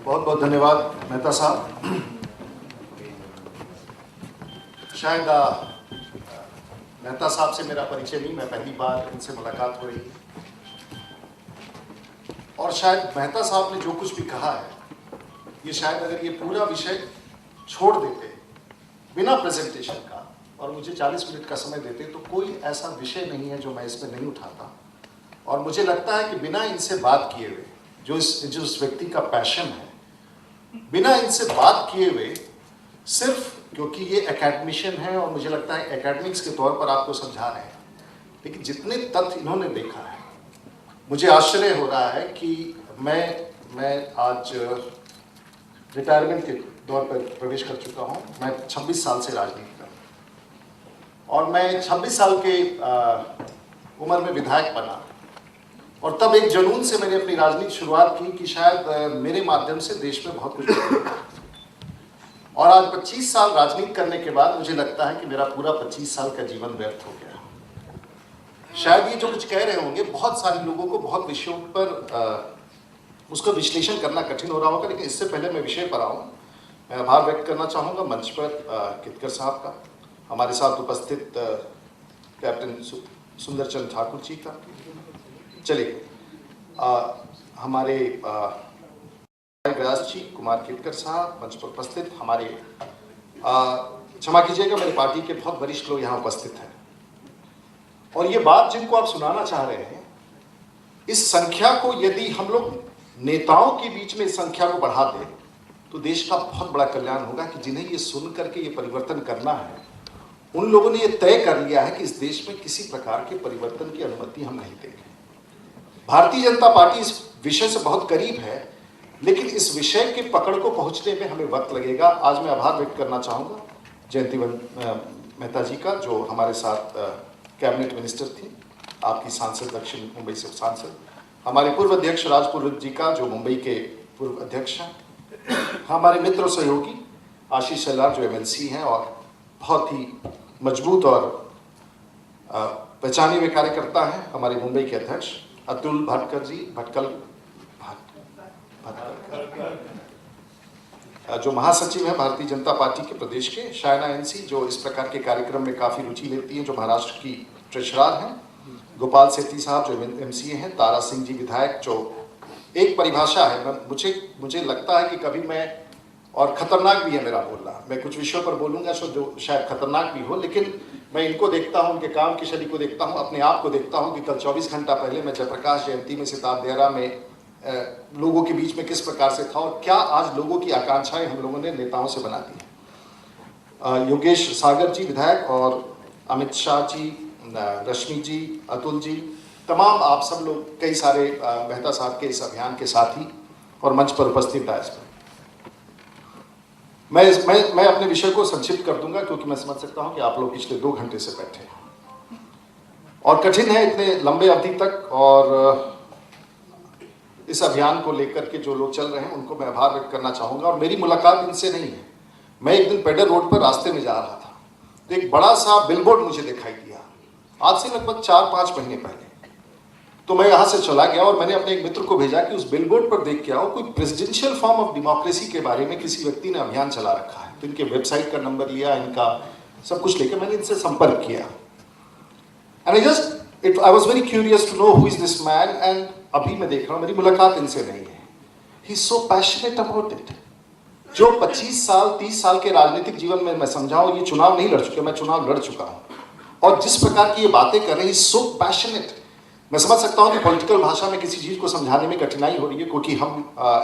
बहुत बहुत धन्यवाद मेहता साहब। शायद मेहता साहब से मेरा परिचय नहीं, मैं पहली बार इनसे मुलाकात हो रही है और शायद मेहता साहब ने जो कुछ भी कहा है ये शायद अगर ये पूरा विषय छोड़ देते बिना प्रेजेंटेशन का और मुझे 40 मिनट का समय देते तो कोई ऐसा विषय नहीं है जो मैं इसमें नहीं उठाता। और मुझे लगता है कि बिना इनसे बात किए हुए जो इस व्यक्ति का पैशन है, बिना इनसे बात किए हुए सिर्फ क्योंकि ये एकेडमिशियन है और मुझे लगता है एकेडमिक्स के तौर पर आपको समझा रहे हैं, लेकिन जितने तथ्य इन्होंने देखा है मुझे आश्चर्य हो रहा है कि मैं आज रिटायरमेंट के दौर पर प्रवेश कर चुका हूँ। मैं 26 साल से राजनीति कर रहा हूँ और मैं 26 साल के उम्र में विधायक बना और तब एक जुनून से मैंने अपनी राजनीतिक शुरुआत की कि शायद मेरे माध्यम से देश में बहुत कुछ होगा। और आज 25 साल राजनीति करने के बाद मुझे लगता है कि मेरा पूरा 25 साल का जीवन व्यर्थ हो गया। शायद ये जो कुछ कह रहे होंगे बहुत सारे लोगों को बहुत विषयों पर उसका विश्लेषण करना कठिन हो रहा होगा, लेकिन इससे पहले मैं विषय पर आऊँ, मैं आभार व्यक्त करना चाहूँगा मंच पर कितकर साहब का, हमारे साथ उपस्थित कैप्टन सुंदरचंद ठाकुर जी का, चलिए हमारे व्यास जी, कुमार कितकर साहब मंच पर उपस्थित, हमारे क्षमा कीजिएगा मेरे पार्टी के बहुत वरिष्ठ लोग यहाँ उपस्थित हैं। और ये बात जिनको आप सुनाना चाह रहे हैं, इस संख्या को यदि हम लोग नेताओं के बीच में इस संख्या को बढ़ा दें तो देश का बहुत बड़ा कल्याण होगा कि जिन्हें ये सुन करके ये परिवर्तन करना है उन लोगों ने ये तय कर लिया है कि इस देश में किसी प्रकार के परिवर्तन की अनुमति हम नहीं देंगे। भारतीय जनता पार्टी इस विषय से बहुत करीब है, लेकिन इस विषय के पकड़ को पहुंचने में हमें वक्त लगेगा। आज मैं आभार व्यक्त करना चाहूँगा जयंती मेहता जी का, जो हमारे साथ कैबिनेट मिनिस्टर थी, आपकी सांसद दक्षिण मुंबई से सांसद, हमारे पूर्व अध्यक्ष राजपुरोहित जी का जो मुंबई के पूर्व अध्यक्ष हैं, हमारे मित्र और सहयोगी आशीष शेलार जो एमएलसी हैं और बहुत ही मजबूत और पहचाने हुए कार्यकर्ता हैं, हमारे मुंबई के अध्यक्ष अतुल भटकर जी, जो महासचिव हैं भारतीय जनता पार्टी के प्रदेश के, शायना एनसी जो इस प्रकार के कार्यक्रम में काफ़ी रुचि लेती हैं, जो महाराष्ट्र की ट्रेजरर हैं, गोपाल सेठी साहब जो एमसीए हैं, तारा सिंह जी विधायक, जो एक परिभाषा है, मुझे लगता है कि कभी मैं, और खतरनाक भी है मेरा बोलना, मैं कुछ विषयों पर बोलूँगा जो शायद खतरनाक भी हो, लेकिन मैं इनको देखता हूँ, उनके काम की शैली को देखता हूँ, अपने आप को देखता हूँ कि कल 24 घंटा पहले मैं जयप्रकाश जयंती में सिताब देहरा में लोगों के बीच में किस प्रकार से था और क्या आज लोगों की आकांक्षाएं हम लोगों ने नेताओं से बना दी हैं। योगेश सागर जी विधायक और अमित शाह जी, रश्मि जी, अतुल जी, तमाम आप सब लोग, कई सारे मेहता साहब के इस अभियान के साथी और मंच पर उपस्थित डायस पर, मैं अपने विषय को संक्षिप्त कर दूंगा क्योंकि मैं समझ सकता हूं कि आप लोग पिछले 2 घंटे से बैठे हैं और कठिन है इतने लंबे अवधि तक। और इस अभियान को लेकर के जो लोग चल रहे हैं उनको मैं आभार व्यक्त करना चाहूँगा। और मेरी मुलाकात इनसे नहीं है, मैं एक दिन पेडर रोड पर रास्ते में जा रहा था तो एक बड़ा सा बिलबोर्ड मुझे दिखाई दिया, आज से लगभग 4-5 महीने पहले। तो मैं यहाँ से चला गया और मैंने अपने एक मित्र को भेजा कि उस बिलबोर्ड पर देख के आओ, कोई प्रेसिडेंशियल फॉर्म ऑफ डेमोक्रेसी के बारे में किसी व्यक्ति ने अभियान चला रखा है। तो इनके वेबसाइट का नंबर लिया, इनका सब कुछ लेकर मैंने इनसे संपर्क किया। And I was very curious to know who is this man. And अभी मैं देख रहा हूँ, मेरी मुलाकात इनसे नहीं है, he is so passionate about it. जो 25 साल 30 साल के राजनीतिक जीवन में मैं समझाऊं, ये चुनाव नहीं लड़ चुके, मैं चुनाव लड़ चुका हूँ, और जिस प्रकार की ये बातें कर रहे हैं, सो पैशनेट। मैं समझ सकता हूँ कि पॉलिटिकल भाषा में किसी चीज़ को समझाने में कठिनाई हो रही है क्योंकि हम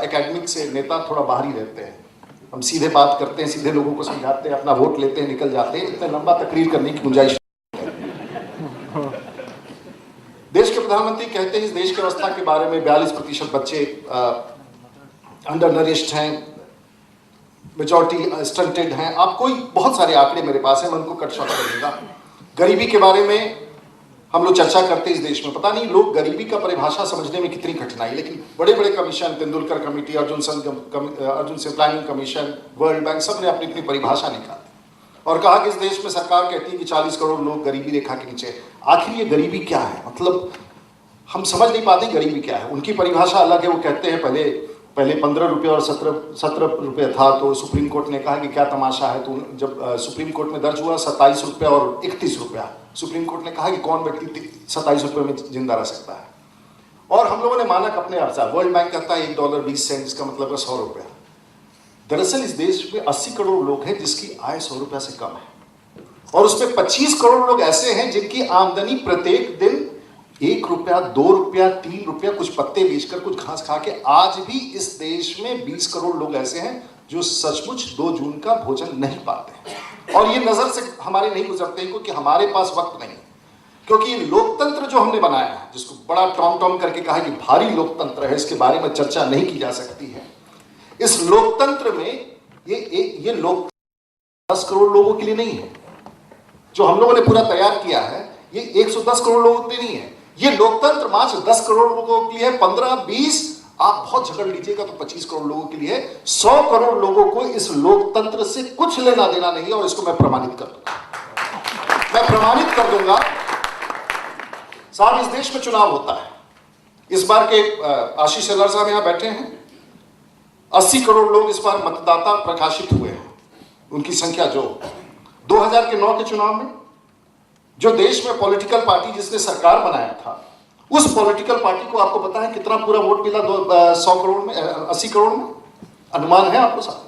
एकेडमिक से नेता थोड़ा बाहर ही रहते हैं, हम सीधे बात करते हैं, सीधे लोगों को समझाते हैं, अपना वोट लेते हैं, निकल जाते हैं, इतना लंबा तकरीर करने की गुंजाइश। देश के प्रधानमंत्री कहते हैं इस देश की अवस्था के बारे में 42% बच्चे अंडर नरिश्ड हैं, मेजॉरिटी स्टंटेड हैं। आप कोई बहुत सारे आंकड़े मेरे पास हैं, मैं उनको कट शॉर्ट करूंगा। गरीबी के बारे में हम लोग चर्चा करते हैं इस देश में, पता नहीं लोग गरीबी का परिभाषा समझने में कितनी कठिनाई, लेकिन बड़े बड़े commission, Tendulkar committee, Arjun Singh planning commission, world bank, सब ने अपनी अपनी परिभाषा निकाली और कहा कि इस देश में सरकार कहती है कि 40 करोड़ लोग गरीबी रेखा के नीचे। आखिर ये गरीबी क्या है? मतलब हम समझ नहीं पाते गरीबी क्या है। उनकी परिभाषा अलग है, वो कहते हैं पहले पहले 15 रुपये और 17 रुपये था, तो सुप्रीम कोर्ट ने कहा कि क्या तमाशा है। तो जब सुप्रीम कोर्ट में दर्ज हुआ 27 रुपये और 31 रुपया, सुप्रीम कोर्ट ने कहा कि कौन व्यक्ति 27 रुपये में जिंदा रह सकता है। और हम लोगों ने मानक अपने अनुसार, वर्ल्ड बैंक कहता है $1.20, इसका मतलब है 100 रुपया। दरअसल इस देश में 80 करोड़ लोग हैं जिसकी आय 100 रुपया से कम है, और उसमें 25 करोड़ लोग ऐसे हैं जिनकी आमदनी प्रत्येक दिन 1 रुपया, 2 रुपया, 3 रुपया, कुछ पत्ते बेचकर, कुछ घास खा के। आज भी इस देश में 20 करोड़ लोग ऐसे हैं जो सचमुच 2 जून का भोजन नहीं पाते, और ये नजर से हमारे नहीं गुजरते क्योंकि हमारे पास वक्त नहीं। क्योंकि लोकतंत्र जो हमने बनाया है, जिसको बड़ा टॉम करके कहा कि भारी लोकतंत्र है, इसके बारे में चर्चा नहीं की जा सकती है। इस लोकतंत्र में ये लोक 10 करोड़ लोगों के लिए नहीं है। जो हम लोगों ने पूरा तैयार किया है ये 110 करोड़ लोगों के लिए नहीं है। ये लोकतंत्र मात्र 10 करोड़ लोगों के लिए है, 15-20 आप बहुत झगड़ लीजिएगा तो 25 करोड़ लोगों के लिए है। 100 करोड़ लोगों को इस लोकतंत्र से कुछ लेना देना नहीं है, और इसको मैं प्रमाणित कर दूंगा। मैं प्रमाणित कर दूंगा। साहब, इस देश में चुनाव होता है। इस बार के आशीष शेलार साहब यहां बैठे हैं। 80 करोड़ लोग इस बार मतदाता प्रकाशित हुए हैं। उनकी संख्या जो 2009 के चुनाव में जो देश में पॉलिटिकल पार्टी जिसने सरकार बनाया था, उस पॉलिटिकल पार्टी को आपको पता है कितना पूरा वोट मिला? 100 करोड़ में, 80 करोड़ में। अनुमान है आपको साहब?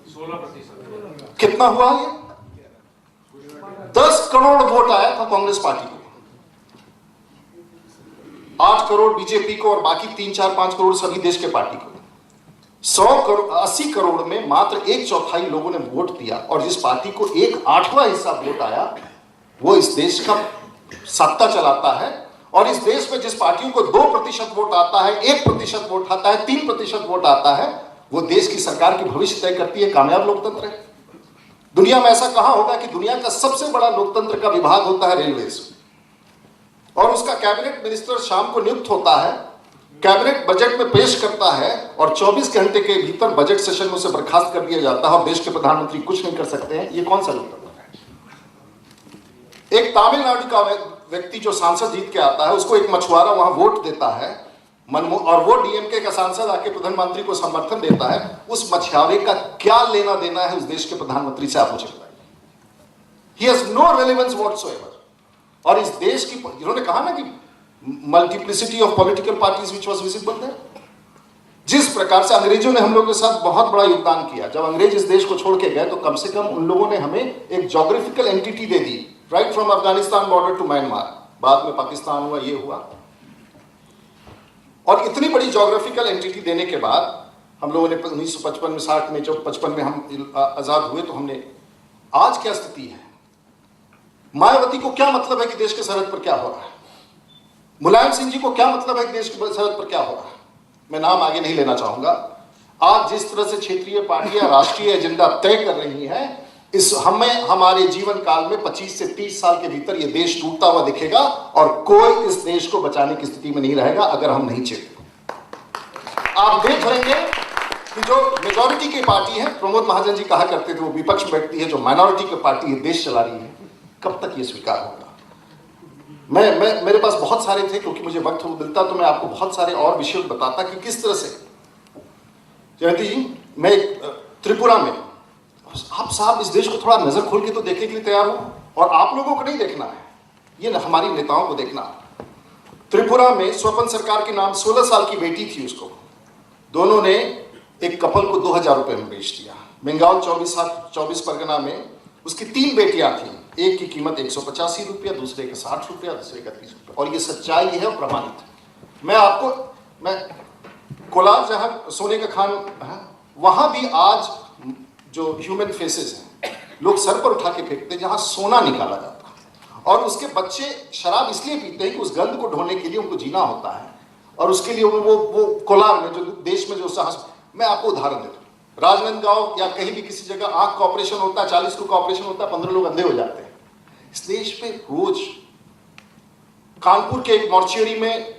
16%। कितना हुआ ये? 10 करोड़ वोट आया था कांग्रेस पार्टी को, 8 करोड़ बीजेपी को, और बाकी 3, 4, 5 करोड़ सभी देश के पार्टी को। 80 करोड़ में मात्र 1/4 लोगों ने वोट दिया, और जिस पार्टी को 1/8वां हिस्सा वोट आया वो इस देश का सत्ता चलाता है। और इस देश में जिस पार्टियों को 2% वोट आता है, 1% वोट आता है, 3% वोट आता है, वो देश की सरकार की भविष्य तय करती है। कामयाब लोकतंत्र है। दुनिया में ऐसा कहा होगा कि दुनिया का सबसे बड़ा लोकतंत्र का विभाग होता है रेलवेज, और उसका कैबिनेट मिनिस्टर शाम को नियुक्त होता है, कैबिनेट बजट में पेश करता है, और 24 घंटे के भीतर बजट सेशन में उसे बर्खास्त कर दिया जाता है, और देश के प्रधानमंत्री कुछ नहीं कर सकते हैं। ये कौन सा लोकतंत्र है? एक तमिलनाडु का व्यक्ति जो सांसद जीत के आता है, उसको एक मछुआरा वहां वोट देता है, और वो डीएमके का सांसद आके प्रधानमंत्री को समर्थन देता है। उस मछुआरे का क्या लेना देना है उस देश के प्रधानमंत्री से? आप मुझे बताइए। He has no relevance whatsoever. और इस देश की, जिन्होंने कहा ना कि multiplicity of political parties which was visible there, जिस प्रकार से अंग्रेजों ने हम लोगों के साथ बहुत बड़ा योगदान किया। जब अंग्रेज इस देश को छोड़ के गए तो कम से कम उन लोगों ने हमें एक ज्योग्राफिकल एंटिटी दे दी, right from Afghanistan border to Myanmar, बाद में पाकिस्तान हुआ, ये हुआ। और इतनी बड़ी ज्योग्राफिकल एंटिटी देने के बाद हम लोगों ने 1955 में, 60 में, जब 55 में हम आजाद हुए, तो हमने, आज क्या स्थिति है? मायावती को क्या मतलब है कि देश के सरहद पर क्या हो रहा है? मुलायम सिंह जी को क्या मतलब है कि देश के सरहद पर क्या हो रहा है? मैं नाम आगे नहीं लेना चाहूंगा। आज जिस तरह से क्षेत्रीय पार्टियां राष्ट्रीय एजेंडा तय कर रही हैं, इस हमारे जीवन काल में 25 से 30 साल के भीतर यह देश टूटता हुआ दिखेगा, और कोई इस देश को बचाने की स्थिति में नहीं रहेगा अगर हम नहीं चेते। आप देख लेंगे कि जो मेजॉरिटी की पार्टी है, प्रमोद महाजन जी कहा करते थे वो विपक्ष व्यक्ति है, जो माइनॉरिटी की पार्टी है, देश चला रही है, कब तक ये स्वीकार होगा? मेरे पास बहुत सारे थे, क्योंकि मुझे वक्त मिलता तो मैं आपको बहुत सारे और विषय बताता कि किस तरह से। जयंती जी, मैं त्रिपुरा में, आप साहब इस देश को थोड़ा नजर खोल के तो देखने के लिए तैयार हो, और आप लोगों को नहीं देखना है, ये हमारी नेताओं को देखना है। त्रिपुरा में स्वपन सरकार के नाम 16 साल की बेटी थी, उसको दोनों ने एक कपल को 2000 रुपए में बेच दिया। बंगाल 24 परगना में उसकी 3 बेटियां थी, एक की कीमत 185 रुपया, दूसरे का 60 रुपया, दूसरे का 30 रुपया, और ये सच्चाई है, प्रमाणित। मैं कोलार जहां सोने का खान है, वहां भी आज जो ह्यूमन फेसेस हैं, लोग सर पर उठा के फेंकते हैं जहां सोना निकाला जाता है, और उसके बच्चे शराब इसलिए पीते हैं कि उस गंध को ढोने के लिए उनको जीना होता है, और उसके लिए वो कोलार में, जो देश में जो साहस, मैं आपको उदाहरण देता हूँ। राजनांदगांव या कहीं भी किसी जगह आंख का ऑपरेशन होता है, 40 लोग का ऑपरेशन होता है, 15 लोग अंधे हो जाते हैं। इस देश पे रोज, कानपुर के एक मॉर्चुरी में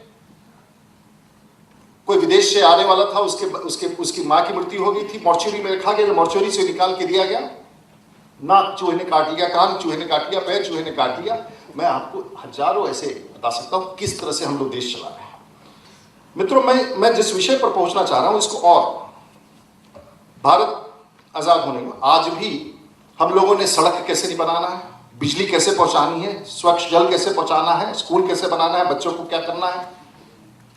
कोई विदेश से आने वाला था, उसकी मां की मृत्यु हो गई थी, मॉर्चुरी में रखा गया, जो मॉर्चुरी से निकाल के दिया गया, नाक चूहे ने काट लिया, कान चूहे ने काट लिया, पैर चूहे ने काट लिया। मैं आपको हजारों ऐसे बता सकता हूं किस तरह से हम लोग देश चला रहे हैं। मित्रों, मैं जिस विषय पर पहुंचना चाह रहा हूं इसको, और भारत आजाद होने में आज भी हम लोगों ने सड़क कैसे नहीं बनाना है, बिजली कैसे पहुंचानी है, स्वच्छ जल कैसे पहुंचाना है, स्कूल कैसे बनाना है, बच्चों को क्या करना है,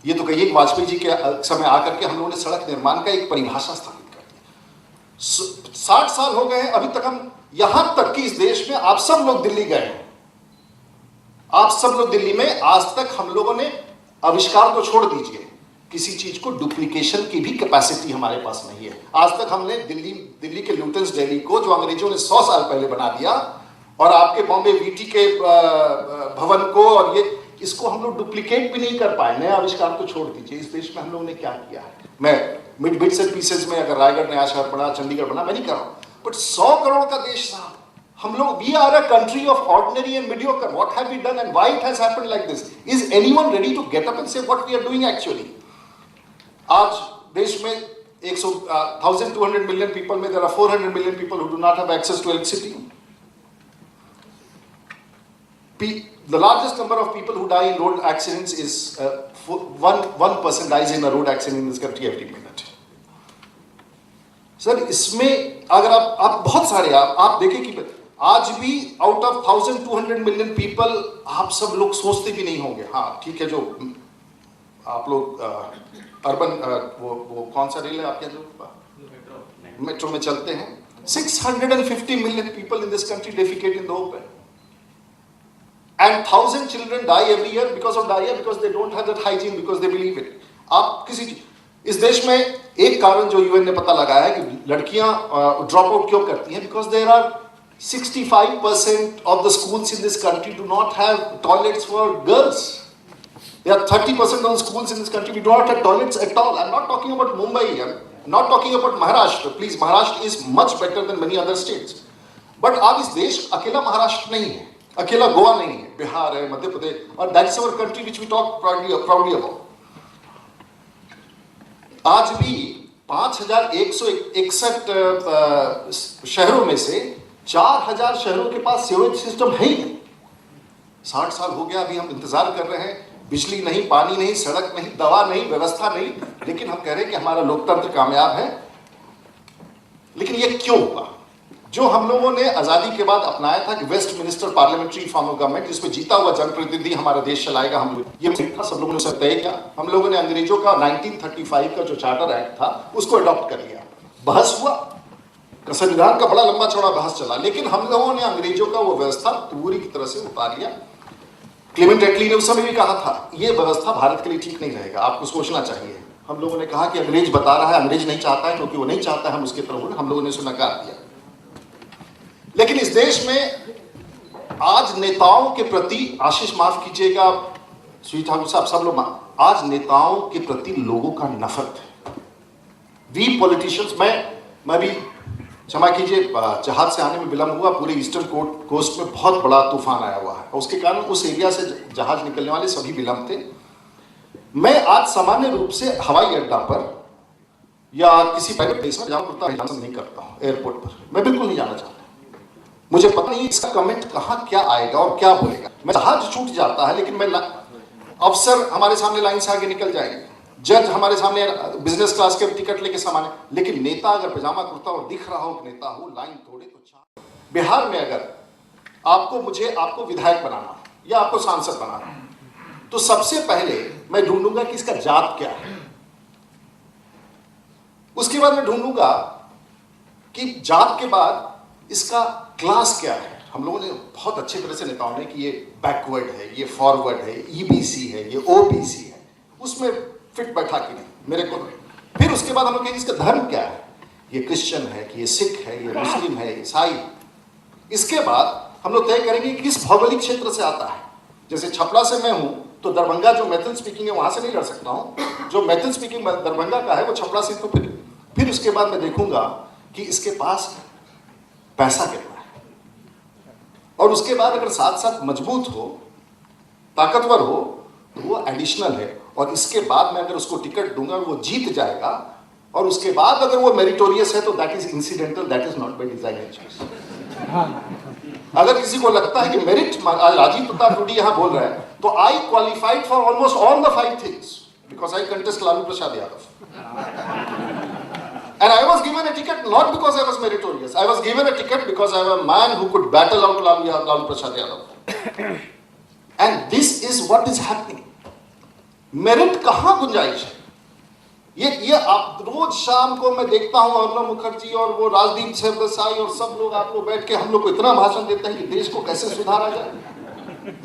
ये तो कहिए वाजपेयी जी के समय आकर के हम लोगों ने सड़क निर्माण का एक परिभाषा स्थापित कर दी। 60 साल हो गए हैं, अभी तक हम, यहां तक कि इस देश में आप सब लोग दिल्ली गए हैं, आप सब लोग दिल्ली में, आज तक हम लोगों ने आविष्कार को छोड़ दीजिए, किसी चीज को डुप्लीकेशन की भी कैपेसिटी हमारे पास नहीं है। आज तक हमने दिल्ली के ल्यूटेंस डेली को, जो अंग्रेजों ने 100 साल पहले बना दिया, और आपके बॉम्बे वीटी के भवन को, और ये इसको हम लोग डुप्लीकेट भी नहीं कर पाए। नए आविष्कार को छोड़ दीजिए, इस देश में हम लोगों ने क्या किया है। मैं बिट्स एंड पीसेस में अगर रायगढ़ नया शहर बना, चंडीगढ़ बना, मैं नहीं कर रहा हूं, बट 100 करोड़ का देश साहब, हम लोग, we are a country of ordinary and mediocre. What have we done and why it has happened like this? Is anyone ready to get up and say what we are doing actually? आज देश में 1200 million people में, there are 400 million people who do not have access to electricity. The largest number of people who die in road accidents is one person dies in a road accident in this country every minute. Sir, इसमें अगर आप बहुत सारे आप देखें कि आज भी आउट ऑफ 1200 million people, आप सब लोग सोचते भी नहीं होंगे, हाँ ठीक है, जो आप लोग अर्बन वो कौन सा रेल है आपके जो मेट्रो में चलते हैं, 650 million people in this country defecate in the open, and 1000 children die every year because of diarrhea, because they don't have that hygiene, because they believe it. आप किसी, इस देश में एक कारण जो यूएन ने पता लगाया है कि लड़कियां ड्रॉप आउट क्यों करती हैं, because there are 65% of the schools in this country do not have toilets for girls. There are 30% of the schools in this country we do not have toilets at all. I'm not talking about Mumbai, I'm not talking about Maharashtra. Please, Maharashtra is much better than many other states. But आज इस देश अकेला महाराष्ट्र नहीं है, अकेला गोवा नहीं है, बिहार है, मध्य प्रदेश, और that's our country which we talk proudly about. आज भी 5161 शहरों में से 4000 शहरों के पास सीवेज सिस्टम है ही नहीं। 60 साल हो गया, अभी हम इंतजार कर रहे हैं, बिजली नहीं, पानी नहीं, सड़क नहीं, दवा नहीं, व्यवस्था नहीं, लेकिन हम कह रहे हैं कि हमारा लोकतंत्र कामयाब है। लेकिन ये क्यों हुआ? जो हम लोगों ने आजादी के बाद अपनाया था कि Westminster parliamentary form of government, जिसमें जीता हुआ जनप्रतिनिधि हमारा देश चलाएगा, हम लोग ये था, सब लोगों ने उसे तय किया। हम लोगों ने अंग्रेजों का 1935 का जो चार्टर एक्ट था उसको अडॉप्ट कर लिया, बहस हुआ, संविधान का बड़ा लंबा चौड़ा बहस चला, लेकिन हम लोगों ने अंग्रेजों का वो व्यवस्था पूरी की तरह से उतार लिया। क्लेमेंट एटली ने उस समय भी कहा था ये व्यवस्था भारत के लिए ठीक नहीं रहेगा, आपको सोचना चाहिए। हम लोगों ने कहा कि अंग्रेज बता रहा है, अंग्रेज नहीं चाहता है, क्योंकि वो नहीं चाहता है हम उसके तरफ, हम लोगों ने उसे नकार दिया। लेकिन इस देश में आज नेताओं के प्रति, आशीष माफ कीजिएगा, श्री ठाकुर साहब, सब लोग, आज नेताओं के प्रति लोगों का नफरत है। वी पॉलिटिशियंस, मैं भी क्षमा कीजिए, जहाज से आने में विलंब हुआ, पूरे ईस्टर्न कोस्ट में बहुत बड़ा तूफान आया हुआ है, उसके कारण उस एरिया से जहाज निकलने वाले सभी विलंब थे। मैं आज सामान्य रूप से हवाई अड्डा पर या किसी प्राइवेट प्लेस में जाना पड़ता है, नहीं करता हूँ, एयरपोर्ट पर मैं बिल्कुल नहीं जाना चाहता। मुझे पता नहीं इसका कमेंट कहाँ क्या आएगा और क्या बोलेगा। मैं जहाज छूट जाता है, लेकिन मैं, अफसर हमारे सामने लाइन से आगे निकल जाएंगे, जज हमारे सामने बिजनेस क्लास के टिकट लेके सामान, लेकिन नेता अगर पजामा कुर्ता और दिख रहा हो कि नेता हो, लाइन तोड़े तो। बिहार में अगर आपको विधायक बनाना या आपको सांसद बनाना, तो सबसे पहले मैं ढूंढूंगा कि इसका जात क्या है, उसके बाद मैं ढूंढूंगा कि जात के बाद इसका क्लास क्या है। हम लोगों ने बहुत अच्छे तरह से नेताओं ने कि ये बैकवर्ड है, ये फॉरवर्ड है, ईबीसी है, ये ओबीसी है, उसमें फिट बैठा कि नहीं मेरे को। फिर उसके बाद हम लोग कहेंगे इसका धर्म क्या है, ये क्रिश्चियन है कि ये सिख है, ये मुस्लिम है, ईसाई। इसके बाद हम लोग तय करेंगे कि किस भौगोलिक क्षेत्र से आता है। जैसे छपरा से मैं हूं तो दरभंगा जो मैथिल स्पीकिंग है वहां से नहीं लड़ सकता हूं, जो मैथिल स्पीकिंग दरभंगा का है वो छपरा से। तो फिर उसके बाद मैं देखूंगा कि इसके पास पैसा कितना है, और उसके बाद अगर साथ साथ मजबूत हो, ताकतवर हो, तो वो एडिशनल है। और इसके बाद मैं अगर उसको टिकट दूंगा वो जीत जाएगा, और उसके बाद अगर वो मेरिटोरियस है तो that is incidental, that is not by design and choice. अगर किसी को लगता है कि मेरिट, राजीव प्रताप रूडी यहां बोल रहा है, तो आई qualified for almost all the 5 things. because I contest Lalu Prasad Yadav. And I was given a ticket not because I was meritorious. I was given a ticket because I am a man who could battle out Lalu Prasad Yadav. And this is what is happening. Merit कहाँ गुंजाइश है? ये आप रोज शाम को मैं देखता हूँ अर्नब मुखर्जी और वो राजदीप सरदेसाई और सब लोग आप लोग बैठ के हम लोग को इतना भाषण देते हैं कि देश को कैसे सुधारा जाए।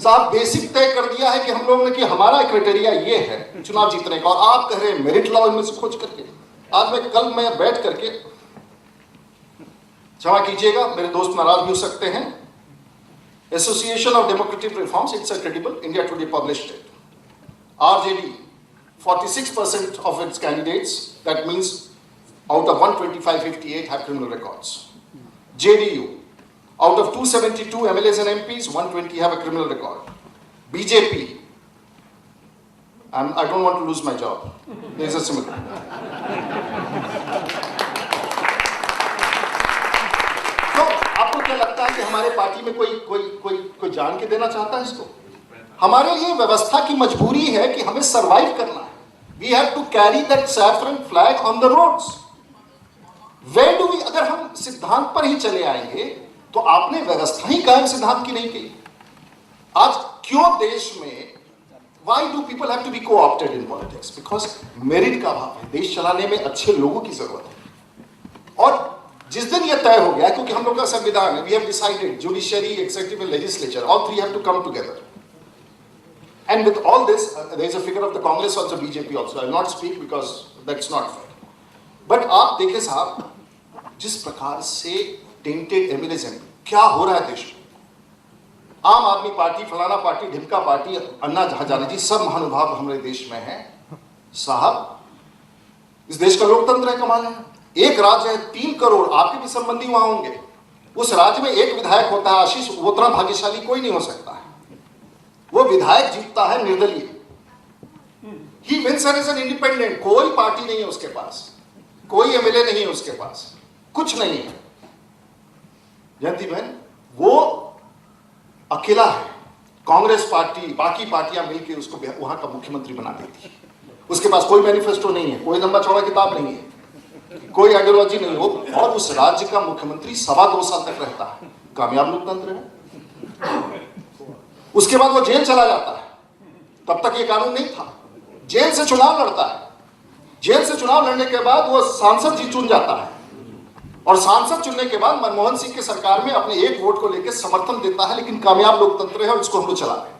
साहब बेसिक तय कर दिया है कि हम लोगों ने कि हमारा क्राइटेरिया ये है चुनाव जीतने का, और आप कह रहे हैं मेरिट लाओ इनमें से खोज करके। आज कल मैं बैठ करके, क्षमा कीजिएगा मेरे दोस्त नाराज भी हो सकते हैं, association of democratic reforms, it's a credible, India today published it. RJD, 46% of its candidates, that means out of 125, 58 have criminal records. JDU, out of 272 MLAs and MPs, 120 have a criminal record. BJP, I don't want to lose my job. There is a similar. तो आपको क्या लगता है कि हमारे party में कोई जान के देना चाहता है इसको? हमारे लिए व्यवस्था की मजबूरी है कि हमें सरवाइव करना है. We have to carry that saffron flag on the roads. Where do we? अगर हम सिद्धांत पर ही चले आएंगे तो आपने व्यवस्था ही कायम सिद्धांत की नहीं की. आज क्यों देश में why do people have to be co-opted in politics? Because merit का अभाव है. देश चलाने में अच्छे लोगों की जरूरत है. और जिस दिन यह तय हो गया, क्योंकि हम लोग का संविधान है, we have decided judiciary, executive and legislature, all three have to come together. And with all this, there is a figure of the Congress also, BJP also. I will not speak because that's not fair. But आप देखें साहब, जिस प्रकार से tainted MLAs, क्या हो रहा है देश में? आम आदमी पार्टी, फलाना पार्टी, ढिमका पार्टी, अन्ना हजारे जी, सब महानुभाव हमारे देश में हैं. साहब, इस देश का लोकतंत्र है, कमाल है. एक राज्य है, 3 करोड़ आपके भी संबंधी वहां होंगे. उस राज्य में एक विधायक होता है, आशीष, वो उतना भाग्यशाली कोई नहीं हो सकता है. वो विधायक जीतता है निर्दलीय. He wins as an independent. कोई पार्टी नहीं है उसके पास, कोई एमएलए नहीं है उसके पास, कुछ नहीं है. जयंती बहन, वो अकेला है. कांग्रेस पार्टी, बाकी पार्टियां मिलकर उसको वहां का मुख्यमंत्री बना देती है. उसके पास कोई मैनिफेस्टो नहीं है, कोई लंबा चौड़ा किताब नहीं है, कोई आइडियोलॉजी नहीं हो, और उस राज्य का मुख्यमंत्री 2.25 साल तक रहता है. कामयाब लोकतंत्र है. उसके बाद वो जेल चला जाता है. तब तक ये कानून नहीं था. जेल से चुनाव लड़ता है. जेल से चुनाव लड़ने के बाद वो सांसद जी चुन जाता है, और सांसद चुनने के बाद मनमोहन सिंह की सरकार में अपने 1 वोट को लेकर समर्थन देता है. लेकिन कामयाब लोकतंत्र है और इसको हम लोग चला रहे हैं.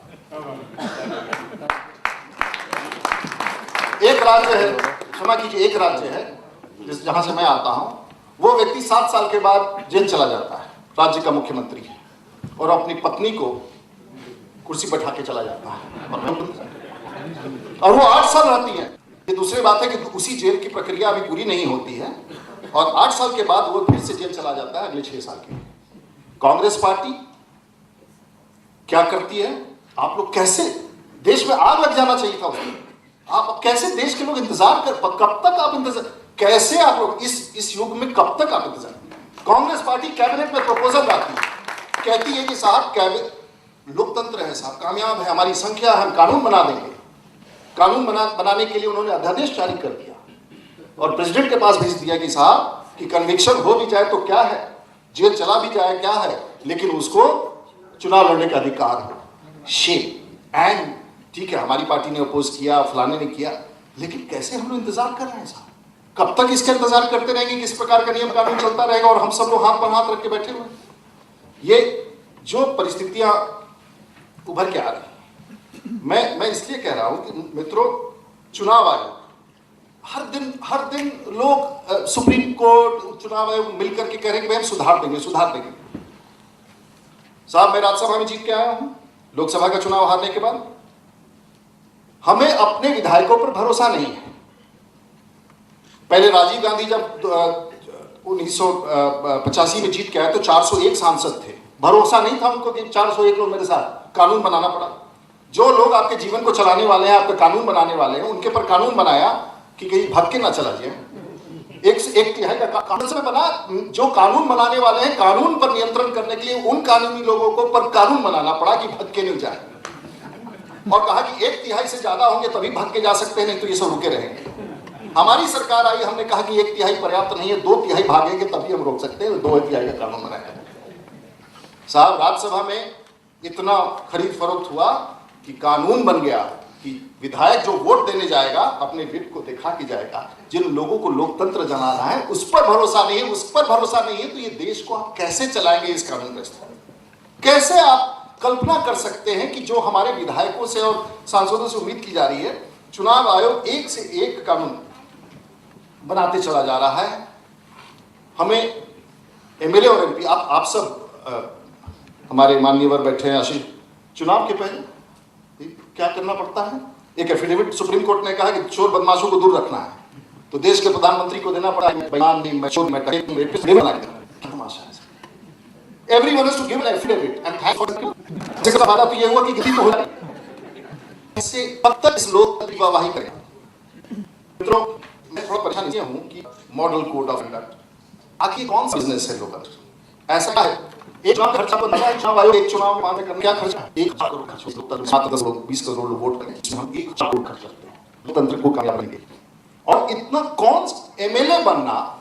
एक राज्य है, क्षमा कीजिए, एक राज्य है जहां से मैं आता हूं, वो व्यक्ति 7 साल के बाद जेल चला जाता है. राज्य का मुख्यमंत्री है, और अपनी पत्नी को कुर्सी बैठा के चला जाता है, और वो 8 साल रहती है. ये दूसरी बात है कि उसी जेल की प्रक्रिया अभी पूरी नहीं होती है, और 8 साल के बाद वो फिर से जेल चला जाता है अगले 6 साल के लिए. कांग्रेस पार्टी क्या करती है? आप लोग कैसे, देश में आग लग जाना चाहिए था उसमें. आप कैसे देश के लोग इंतजार कर, कब तक आप इंतजार, कैसे आप लोग इस युग में कब तक आप इंतजार? कांग्रेस पार्टी कैबिनेट में प्रपोजल लाती है, कहती है कि साहब कैबिनेट, लोकतंत्र है साहब, कामयाब है, हमारी संख्या है, हम कानून बना देंगे. कानून बनाने के लिए उन्होंने अध्यादेश जारी कर दिया और प्रेसिडेंट के पास भेज दिया कि साहब कि कन्विक्शन हो भी जाए तो क्या है, जेल चला भी जाए क्या है, लेकिन उसको चुनाव लड़ने का अधिकार हो. शेम. एंड ठीक है, हमारी पार्टी ने अपोज किया, फलाने ने किया, लेकिन कैसे हम लोग इंतजार कर रहे हैं साहब? कब तक इसका इंतजार करते रहेंगे? किस प्रकार का नियम कानून चलता रहेगा और हम सब लोग हाथ पर हाथ रख के बैठे हुए? ये जो परिस्थितियां उभर के आ रही, मैं इसलिए कह रहा हूं कि मित्रों, चुनाव आयोग हर दिन लोग सुप्रीम कोर्ट, चुनाव आयोग मिलकर के कह रहे हैं कि हम सुधार देंगे. साहब, मैं राज्यसभा में जीत के आया हूं, लोकसभा का चुनाव हारने के बाद. हमें अपने विधायकों पर भरोसा नहीं है. पहले राजीव गांधी जब 1985 में जीत के आए तो 401 सांसद थे. भरोसा नहीं था उनको कि 401 लोग मेरे साथ, कानून बनाना पड़ा. जो लोग आपके जीवन को चलाने वाले हैं, आपका कानून बनाने वाले हैं, उनके पर कानून बनाया कि कहीं भटके ना चला जाए. एक तिहाई का कांग्रेस में बना. जो कानून बनाने वाले हैं, कानून पर नियंत्रण करने के लिए उन कानूनी लोगों को पर कानून बनाना पड़ा कि भटके नहीं जाए. और कहा कि 1/3 से ज्यादा होंगे तभी भाग के जा सकते हैं, नहीं तो ये सब रुके रहेंगे। हमारी सरकार आई, हमने कहा कि 1/3 पर्याप्त नहीं है, 2/3 भागेंगे तभी हम रोक सकते हैं, 2/3 का कानून बनाया। साहब, राज्यसभा में इतना खरीद फरोख्त हुआ कि कानून बन गया कि विधायक जो वोट देने जाएगा अपने विप को दिखा के जाएगा। जिन लोगों को लोकतंत्र जनाना है उस पर भरोसा नहीं है, उस पर भरोसा नहीं है, तो ये देश को आप कैसे चलाएंगे? इस कानून व्यवस्था कैसे आप कल्पना कर सकते हैं कि जो हमारे विधायकों से और सांसदों से उम्मीद की जा रही है, चुनाव आयोग एक से एक कानून बनाते चला जा रहा है। हमें एमएलए और एमपी, आप सब हमारे माननीयवर बैठे हैं आशीष, चुनाव के पहले क्या करना पड़ता है? एक एफिडेविट सुप्रीम कोर्ट ने कहा कि चोर बदमाशों को दूर रखना है, तो देश के प्रधानमंत्री को देना पड़ा है बयान नहीं, मैं चोर, मैं टैक्स, मैं रेपिस्ट, तमाशा है। Everyone has to give an affidavit and thank for जिसका फायदा तो ये हुआ कि किसी तो हो इससे कब तक इस लोग की वाहवाही करें? मित्रों, मैं थोड़ा परेशान ये हूं कि मॉडल कोड ऑफ कंडक्ट आखिर कौन सा बिजनेस है लोकतंत्र? ऐसा है एक चुनाव खर्चा पर नया चुनाव आयोग एक चुनाव में करने क्या खर्चा है? 1 करोड़ खर्च होता है, 7-10 लोग 20 करोड़ लोग वोट करें, इसमें हम 1 करोड़ खर्च करते हैं, लोकतंत्र को कामयाब बनेंगे। और इतना कौन एमएलए बनना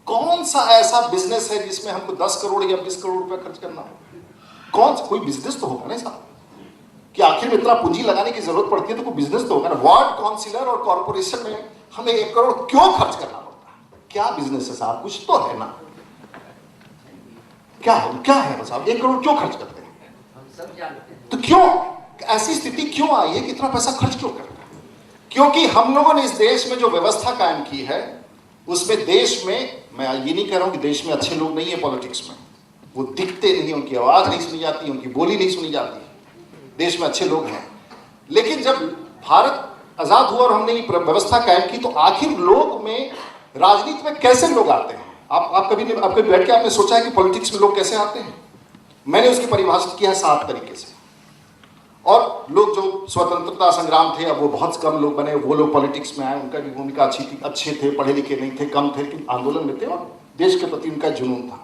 कौन सा ऐसा बिजनेस है जिसमें हमको 10 करोड़ या 20 करोड़ रुपए खर्च करना हो? कौन सा कोई बिजनेस तो होगा ना साहब, कि आखिर में इतना पूंजी लगाने की जरूरत पड़ती है तो कोई बिजनेस तो होगा ना। वार्ड काउंसिलर और कॉर्पोरेशन में हमें 1 करोड़ क्यों खर्च करना पड़ता है? क्या बिजनेस है साहब? कुछ तो है ना, क्या है साहब? 1 करोड़ क्यों खर्च करते हैं? हम सब जानते हैं। तो क्यों ऐसी स्थिति क्यों आई है कि इतना पैसा खर्च क्यों करते हैं? क्योंकि हम लोगों ने इस देश में जो व्यवस्था कायम की है उसमें देश में, मैं ये नहीं कह रहा हूं कि देश में अच्छे लोग नहीं है पॉलिटिक्स में, वो दिखते नहीं, उनकी आवाज नहीं सुनी जाती, उनकी बोली नहीं सुनी जाती। देश में अच्छे लोग हैं, लेकिन जब भारत आजाद हुआ और हमने ये व्यवस्था कायम की तो आखिर लोग में, राजनीति में कैसे लोग आते हैं? आप कभी बैठ के आपने सोचा है कि पॉलिटिक्स में लोग कैसे आते हैं? मैंने उसकी परिभाषित किया है 7 तरीके से। और लोग जो स्वतंत्रता संग्राम थे, अब वो बहुत कम लोग बने, वो लोग पॉलिटिक्स में आए, उनका भी भूमिका अच्छी थी, अच्छे थे, पढ़े लिखे नहीं थे, कम थे, लेकिन आंदोलन में थे और देश के प्रति उनका जुनून था।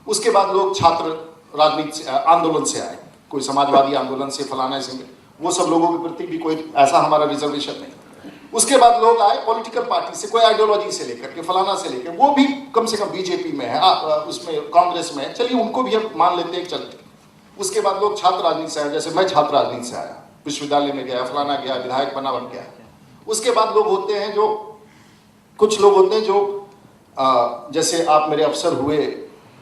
उसके बाद लोग छात्र राजनीति से, आंदोलन से आए, कोई समाजवादी आंदोलन से, फलाने से, वो सब लोगों के प्रति भी कोई ऐसा हमारा रिजर्वेशन नहीं। उसके बाद लोग आए पॉलिटिकल पार्टी से, कोई आइडियोलॉजी से लेकर के, फलाना से लेकर, वो भी कम से कम बीजेपी में है, उसमें कांग्रेस में है, चलिए उनको भी हम मान लेते हैं, चलते। उसके बाद लोग छात्र राजनीति से आए, जैसे मैं छात्र राजनीति से आया, विश्वविद्यालय में गया, फलाना गया, विधायक बन गया। उसके बाद लोग होते हैं जो, कुछ लोग होते हैं जो जैसे आप मेरे अफसर हुए,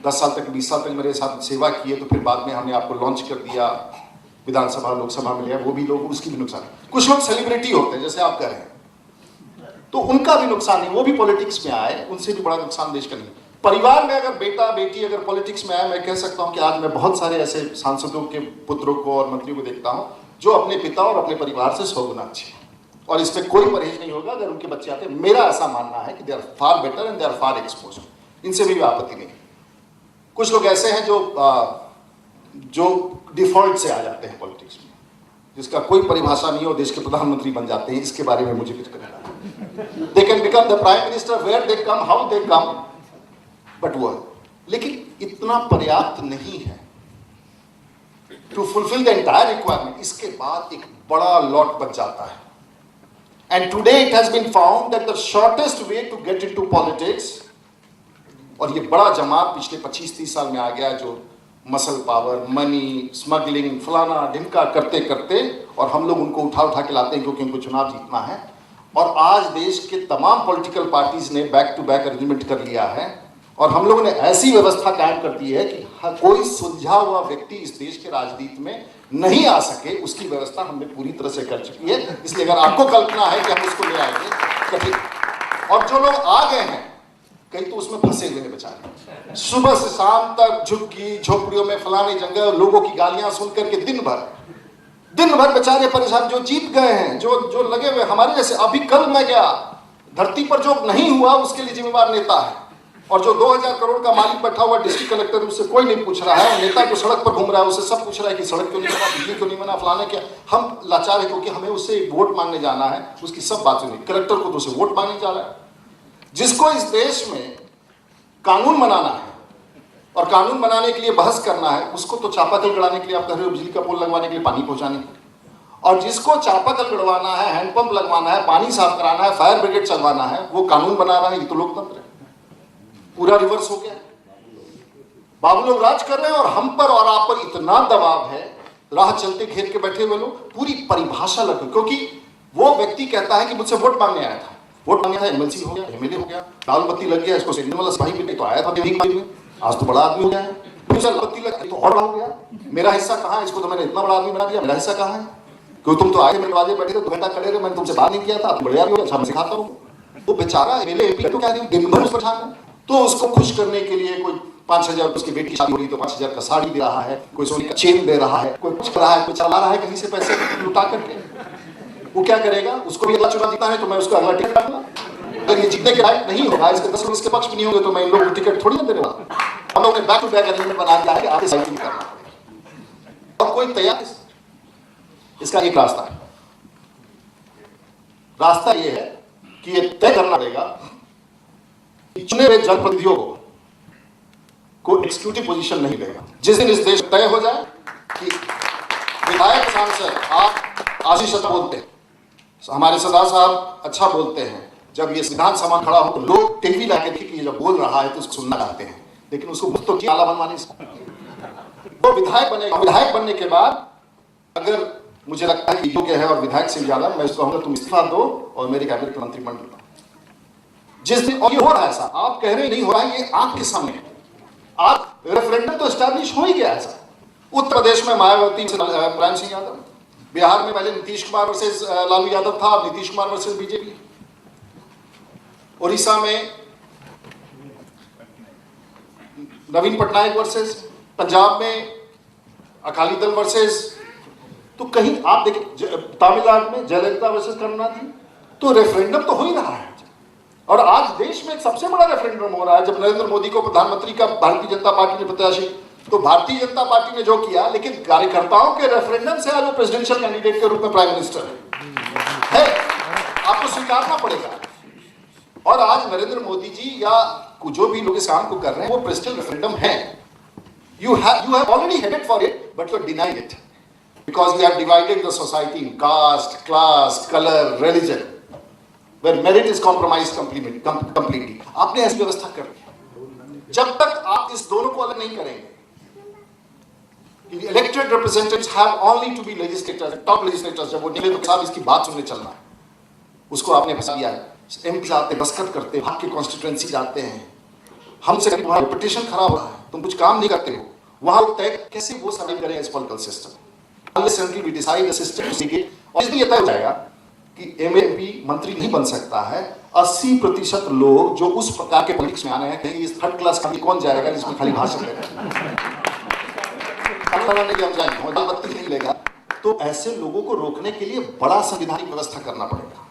10 साल तक 20 साल तक मेरे साथ सेवा किए, तो फिर बाद में हमने आपको लॉन्च कर दिया, विधानसभा लोकसभा में लिया, वो भी लोग, उसकी भी नुकसान। कुछ लोग सेलिब्रिटी होते हैं जैसे आप कह रहे हैं, तो उनका भी नुकसान है, वो भी पॉलिटिक्स में आए, उनसे भी बड़ा नुकसान देश का नहीं। परिवार में अगर बेटा बेटी अगर पॉलिटिक्स में आए, मैं कह सकता हूं कि आज मैं बहुत सारे ऐसे सांसदों के पुत्रों को और मंत्रियों को देखता हूं जो अपने पिता और अपने परिवार से 100 गुना अच्छे हैं, और इसमें कोई परहेज नहीं होगा अगर उनके बच्चे आते हैं। मेरा ऐसा मानना है कि they are far better and they are far expose, इनसे भी आपत्ति नहीं। कुछ लोग ऐसे हैं जो डिफॉल्ट से आ जाते हैं पॉलिटिक्स में, जिसका कोई परिभाषा नहीं हो, देश के प्रधानमंत्री बन जाते हैं। इसके बारे में मुझे कुछ कहना है। They can become the prime minister where they come, how they come, but वो, लेकिन इतना पर्याप्त नहीं है to fulfil the entire requirement. इसके बाद एक बड़ा लॉट बच जाता है। And today it has been found that the shortest way to get into politics, और ये बड़ा जमात पिछले 25-30 साल में आ गया जो मसल पावर, मनी, स्मगलिंग, फलाना ढिमका करते करते, और हम लोग उनको उठा के लाते हैं क्योंकि उनको चुनाव जीतना है। और आज देश के तमाम पॉलिटिकल पार्टीज ने बैक टू बैक अरेंजमेंट कर लिया है, और हम लोगों ने ऐसी व्यवस्था कायम कर दी है कि कोई सुलझा हुआ व्यक्ति इस देश के राजनीति में नहीं आ सके, उसकी व्यवस्था हमने पूरी तरह से कर चुकी है। इसलिए अगर आपको कल्पना है कि हम उसको ले आएंगे, कठिन। और जो लोग आ गए हैं, कई तो उसमें फंसे हुए हैं बेचारे, सुबह से शाम तक झुग्गी झोपड़ियों में, फलाने जगह, लोगों की गालियां सुन करके दिन भर बेचारे परेशान, जो जीत गए हैं, जो लगे हुए हमारे जैसे। अभी कल मैं गया, धरती पर जो नहीं हुआ उसके लिए जिम्मेवार नेता है, और जो 2000 करोड़ का मालिक बैठा हुआ डिस्ट्रिक्ट कलेक्टर, उससे कोई नहीं पूछ रहा है। नेता को सड़क पर घूम रहा है, उससे सब पूछ रहा है कि सड़क क्यों नहीं बना, बिजली क्यों नहीं बना, फलाने क्या। हम लाचार है क्योंकि हमें उससे वोट मांगने जाना है, उसकी सब बातें नहीं। कलेक्टर को तो उसे वोट मांगने जा रहा है। जिसको इस देश में कानून बनाना है और कानून बनाने के लिए बहस करना है, उसको तो चापाकल गड़ाने के लिए, आप कह रहे हो बिजली का पोल लगवाने के लिए, पानी पहुंचाने, और जिसको चापाकल गड़वाना है, हैंडपंप लगवाना है, पानी साफ कराना है, फायर ब्रिगेड चलवाना है, वो कानून बना रहा है। ये तो लोकतंत्र है। पूरा रिवर्स हो गया। बाबू लोग राज कर रहे हैं और हम पर और आप पर इतना दबाव है, राह चलते घेर के बैठे हुए लोग पूरी परिभाषा लग गई। क्योंकि वो व्यक्ति कहता है कि मुझसे वोट मांगने आया था, वोट मांगने था, एमएलसी हो गया, एमएलए हो गया, लाल बत्ती लग गया, इसको सिग्नल वाला सिपाही मिल तो आया था में, आज तो बड़ा आदमी हो गया है, लाल बत्ती लग तो और बड़ा हो गया। मेरा हिस्सा कहाँ है? इसको तो मैंने इतना बड़ा आदमी बना दिया, मेरा हिस्सा कहाँ है? क्यों तुम तो आए मेरे दरवाजे बैठे थे, 2 घंटा खड़े रहे, मैंने तुमसे बात नहीं किया था, तुम बढ़िया हो, अच्छा सिखाता हूँ। वो बेचारा एमएलए एमपी तो क्या दिन भर उस पर छान, तो उसको खुश करने के लिए कोई 5,000 उसकी बेटी की शादी हो रही तो 5,000 का साड़ी दे रहा है, कोई सोने का चेन दे रहा है, कोई कुछ कर रहा है, कोई चला रहा है कहीं से पैसे लुटा करके। वो क्या करेगा? उसको भी अगला चुनाव जीतना है तो मैं उसको अगला टिकट डालूंगा। अगर ये जीतने के लायक नहीं होगा, इसके 10 लोग इसके पक्ष में नहीं होंगे तो मैं इन लोगों को टिकट थोड़ी ना देने वाला। हम लोगों ने बैक टू बैक अरेंजमेंट बना दिया है कि आगे साइकिल करना पड़ेगा और कोई तैयार। इसका एक रास्ता है। रास्ता ये है कि ये तय करना पड़ेगा कि चुने हुए जनप्रतिनिधियों को एग्जीक्यूटिव पोजीशन नहीं देगा। जिस दिन इस देश में तय हो जाए कि विधायक सांसद आप आशीष अच्छा बोलते हैं, हमारे सरदार साहब अच्छा बोलते हैं, जब ये संविधान सभा खड़ा हो तो लोग टीवी लाके देखिए कि जब बोल रहा है तो उसको सुनना चाहते हैं, लेकिन उसको मुफ्त तो क्या आला बनवाने से वो विधायक बनेगा। विधायक बनने के बाद अगर मुझे लगता है कि योग्य है और विधायक से ज्यादा, मैं उसको कहूंगा तुम इस्तीफा दो और मेरे कैबिनेट मंत्रिमंडल जिस दिन, और ये हो रहा है साहब, आप कह रहे नहीं हो रहा है, ये आंख के सामने है। आज रेफरेंडम तो एस्टैब्लिश हो ही गया है सर। उत्तर प्रदेश में मायावती मुलायम सिंह यादव, बिहार में पहले नीतीश कुमार वर्सेस लालू यादव था, अब नीतीश कुमार वर्सेस बीजेपी, उड़ीसा में नवीन पटनायक वर्सेस, पंजाब में अकाली दल वर्सेस, तो कहीं आप देखिए तमिलनाडु में जयललिता वर्सेस करुणानिधि, तो रेफरेंडम तो हो ही रहा है। और आज देश में एक सबसे बड़ा रेफरेंडम हो रहा है जब नरेंद्र मोदी को प्रधानमंत्री का भारतीय जनता पार्टी ने प्रत्याशी, तो भारतीय जनता पार्टी ने जो किया, लेकिन कार्यकर्ताओं के रेफरेंडम से आज वो प्रेसिडेंशियल कैंडिडेट के रूप में प्राइम मिनिस्टर है। आपको स्वीकारना पड़ेगा। और आज नरेंद्र मोदी जी या जो भी लोग इस काम को कर रहे हैं वो प्रेसिडेंशियल रेफरेंडम है। You have already headed for it, but you are denying it because we are dividing the society in caste, class, color, religion, where merit is compromised completely. आपने ऐसी व्यवस्था कर दी। जब तक आप इस दोनों को अलग नहीं करेंगे, elected representatives have only to be legislators, top legislators, जब वो निकले तो साहब इसकी बात सुनने चलना है, उसको आपने फंसा दिया है। एमपी जाते दस्तखत करते, भाग के कॉन्स्टिट्यूएंसी जाते हैं, हमसे तुम्हारा रेपुटेशन खराब हो रहा है, तुम कुछ काम नहीं करते हो, वहां तय कैसे वो सर्वे करें इस political system. Unless until we decide the system सीगे, और इसलिए तय हो जाएगा कि एमएलपी मंत्री नहीं बन सकता है। 80% लोग जो उस प्रकार के पॉलिटिक्स में आने हैं कहेंगे इस थर्ड क्लास का कौन जाएगा जिसमें खाली भाषण देगा, हम जाएंगे बत्ती नहीं लेगा। तो ऐसे लोगों को रोकने के लिए बड़ा संवैधानिक व्यवस्था करना पड़ेगा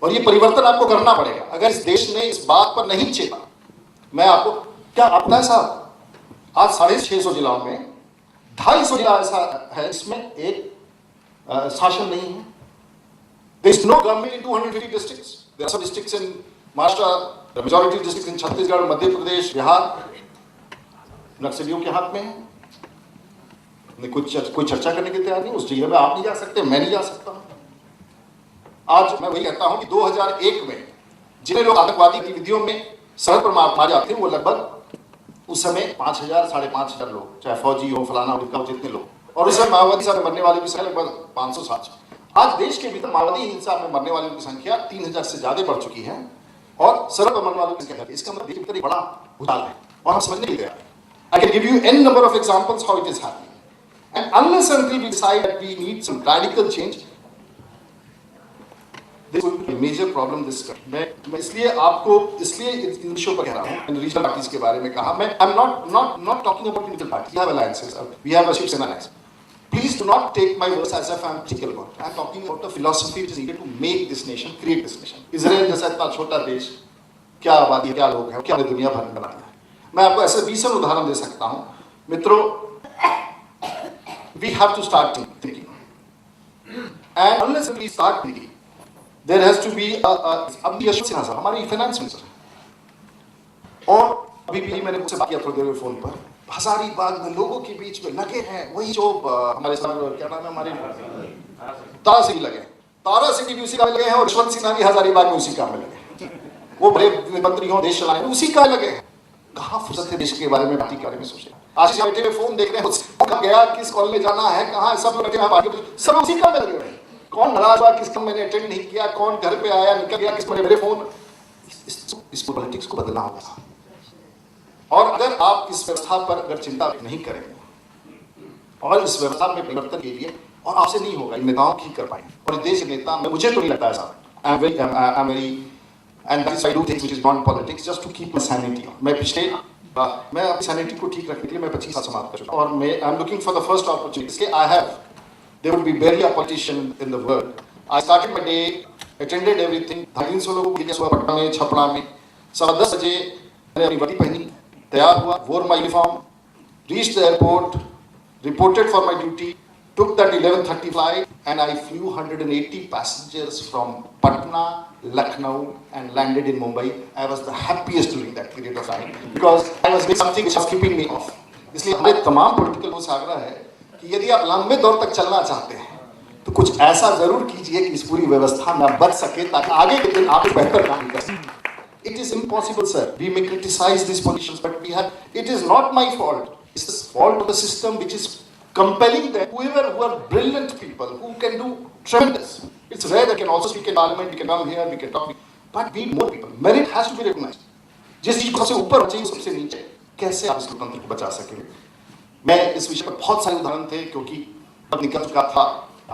और ये परिवर्तन आपको करना पड़ेगा। अगर इस देश ने इस बात पर नहीं चेता, मैं आपको क्या आपका है साहब, आज 650 जिलाओं में 250 जिला ऐसा है जिसमें एक शासन नहीं है। There is no government in 250 districts. There are some districts in Maharashtra, the majority of districts in Chhattisgarh, Madhya Pradesh, Bihar नक्सलियों के हाथ में है। कोई चर्चा करने की तैयार नहीं। उस जगह में आप नहीं जा सकते, मैं नहीं जा सकता। आज मैं वही कहता हूं कि 2001 में जिन्हें लोग आतंकवादी गतिविधियों में सरहद पर मारे जाते हैं वो लगभग उस समय 5,000 साढ़े 5,000 लोग, चाहे फौजी हो फलाना हो जितने लोग, और उस समय माओवादी साथ मरने वाले की संख्या लगभग 500-700। आज देश के भीतर माओवादी हिंसा में मरने वालों की संख्या 3,000 से ज्यादा बढ़ चुकी है और सरहद पर मरने वालों की संख्या, इसका मतलब देश के भीतर एक बड़ा भूचाल है और हम समझने नहीं गया। I can give you n number of examples how it is happening. And unless until we decide that we need some radical change, this will be a major problem this country. मैं इसलिए आपको इन विषयों पर कह रहा हूँ, regional parties के बारे में कहा। मैं I'm not talking about political parties. We have alliances. We have a Shiv Sena alliance. Please do not take my words as if I'm critical about it. I'm talking about the philosophy which is needed to make this nation, create this nation. Israel जैसा इतना छोटा देश, क्या आबादी है, क्या लोग हैं, क्या दुनिया भर में बनाया है। मैं आपको ऐसे 20 उदाहरण दे सकता हूँ। मित्रों, we have to start thinking. And unless we start thinking, there has to be अभी यशवंत सिन्हा साहब हमारे फाइनेंस मिनिस्टर, और अभी भी मैंने उनसे बात किया थोड़ी देर में फोन पर, हजारीबाग में लोगों के बीच में लगे हैं वही जो हमारे साथ क्या नाम है हमारे तारा सिंह लगे, तारा सिंह भी उसी काम में लगे हैं और यशवंत सिन्हा भी हजारीबाग में उसी काम में लगे, वो बड़े मंत्री हो, देश चलाए, उसी काम में लगे हैं। कहाँ फुर्सत है देश के बारे में, पार्टी के बारे में सोचे? आशीष बैठे हुए फोन देख रहे हैं, कहाँ गया, किस कॉल में जाना है, कहाँ सब लोग बैठे हैं, सब उसी काम में लगे हुए हैं। कौन नाराज हुआ, किस काम मैंने अटेंड नहीं किया, कौन घर पे आया निकल गया, किस मेरे फोन, इस पॉलिटिक्स को बदलना होगा। और अगर आप इस व्यवस्था पर अगर चिंता नहीं करेंगे और इस व्यवस्था में परिवर्तन के लिए, और आपसे नहीं होगा, नेताओं की कर पाएंगे। और देश के नेता, मुझे तो नहीं लगता ऐसा, I am very and that is why I do things which is beyond politics just to keep my sanity on. मैं अपनी sanity को ठीक रखने के लिए मैं 25 साल समाप्त कर चुका हूँ और मैं I'm looking for the first opportunity. इसके I have, there would be barely a politician in the world. I started my day, attended everything. 350 लोगों को लिया सुबह पटना में, छपरा में, 10:15 बजे मैंने अपनी वर्दी पहनी, तैयार हुआ, wore my uniform, reached the airport, reported for my duty, took that 11:30 flight and I flew 180 passengers from Patna, Lucknow and landed in Mumbai. I was the happiest during that period of time because I was doing something which was keeping me off. इसलिए हमारे तमाम political लोगों से आग्रह है कि यदि आप लंबे दौर तक चलना चाहते हैं तो कुछ ऐसा जरूर कीजिए कि इस पूरी व्यवस्था में बच सके ताकि आगे के दिन आप बेहतर काम कर सकें. It is impossible, sir. We may criticize these politicians, but we have. It is not my fault. It's the fault of the system which is compelling them, who are brilliant people, who can do tremendous. It's rare that can also speak in parliament, we can come here, we can talk, but we need more people. Merit has to be recognized. जिस चीज को सबसे ऊपर चाहिए सबसे नीचे, कैसे आप इस लोकतंत्र को बचा सकेंगे? मैं इस विषय पर बहुत सारे उदाहरण थे क्योंकि अब निकल चुका था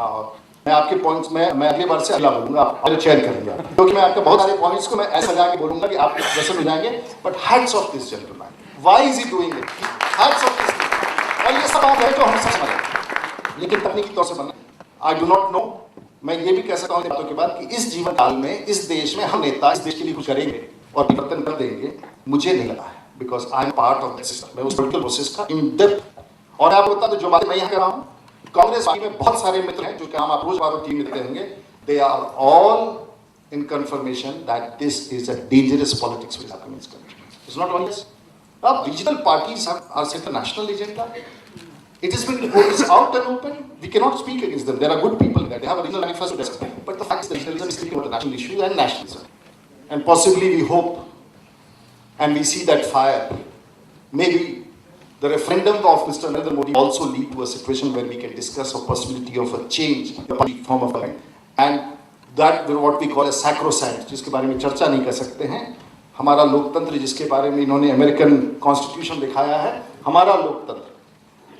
और मैं आपके पॉइंट्स में मैं अगली बार से अगला बोलूंगा, आप शेयर करेंगे क्योंकि मैं आपके बहुत सारे पॉइंट्स को मैं ऐसा जाके बोलूंगा कि आप प्रसन्न हो जाएंगे. But hats off this gentleman, why is he doing it? Hats off this. और ये सब बात है जो हम सब समझ, लेकिन तकनीकी तौर से बनना, आई डू नॉट नो. मैं ये भी कह सकता हूँ बातों के बाद कि इस जीवन काल में इस देश में हम नेता इस देश के लिए कुछ करेंगे और परिवर्तन कर देंगे, मुझे नहीं लगा है. Because I am part of the system. मैं उस पॉलिटिकल प्रोसेस का इन डेप्थ. और आपको बता दो जो बातें मैं यहाँ कर रहा हूँ, कांग्रेस पार्टी में बहुत सारे मित्र हैं जो काम आप रोज टीम में देखते होंगे. They are all in confirmation that this is a dangerous politics which happening in this country. It's not only this. अब regional parties are set a national agenda. It has been out and open. We cannot speak against them. There are good people in that. They have a regional manifesto. But the fact is that regionalism is speaking about the national issue and nationalism. And possibly we hope and we see that fire. Maybe the referendum of Mr. Narendra Modi also lead to a situation where we can discuss a possibility of a change in the form of government. And that what we call a sacrosanct, जिसके बारे में चर्चा नहीं कर सकते हैं. हमारा लोकतंत्र जिसके बारे में इन्होंने अमेरिकन कॉन्स्टिट्यूशन दिखाया है, हमारा लोकतंत्र,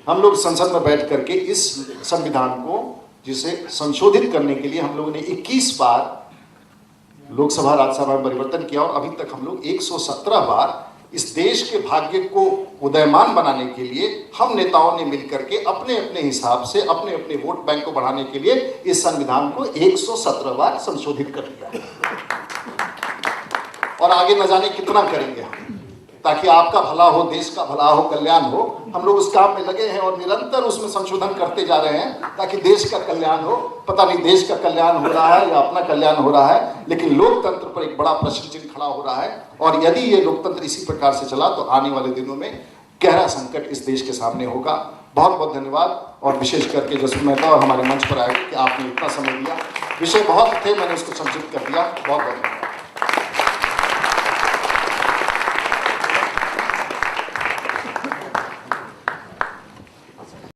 हम लोग संसद में बैठ करके इस संविधान को जिसे संशोधित करने के लिए हम लोगों ने 21 बार लोकसभा राज्यसभा में परिवर्तन किया और अभी तक हम लोग 117 बार इस देश के भाग्य को उदयमान बनाने के लिए हम नेताओं ने मिलकर के अपने अपने हिसाब से अपने अपने वोट बैंक को बढ़ाने के लिए इस संविधान को 117 बार संशोधित कर दिया है. और आगे न जाने कितना करेंगे हम, ताकि आपका भला हो, देश का भला हो, कल्याण हो. हम लोग उस काम में लगे हैं और निरंतर उसमें संशोधन करते जा रहे हैं ताकि देश का कल्याण हो. पता नहीं देश का कल्याण हो रहा है या अपना कल्याण हो रहा है, लेकिन लोकतंत्र पर एक बड़ा प्रश्न चिन्ह खड़ा हो रहा है. और यदि ये लोकतंत्र इसी प्रकार से चला तो आने वाले दिनों में गहरा संकट इस देश के सामने होगा. बहुत बहुत धन्यवाद. और विशेष करके जसवीर मेहता और हमारे मंच पर आए कि आपने इतना समय दिया. विषय बहुत थे, मैंने उसको संक्षिप्त कर दिया. बहुत बहुत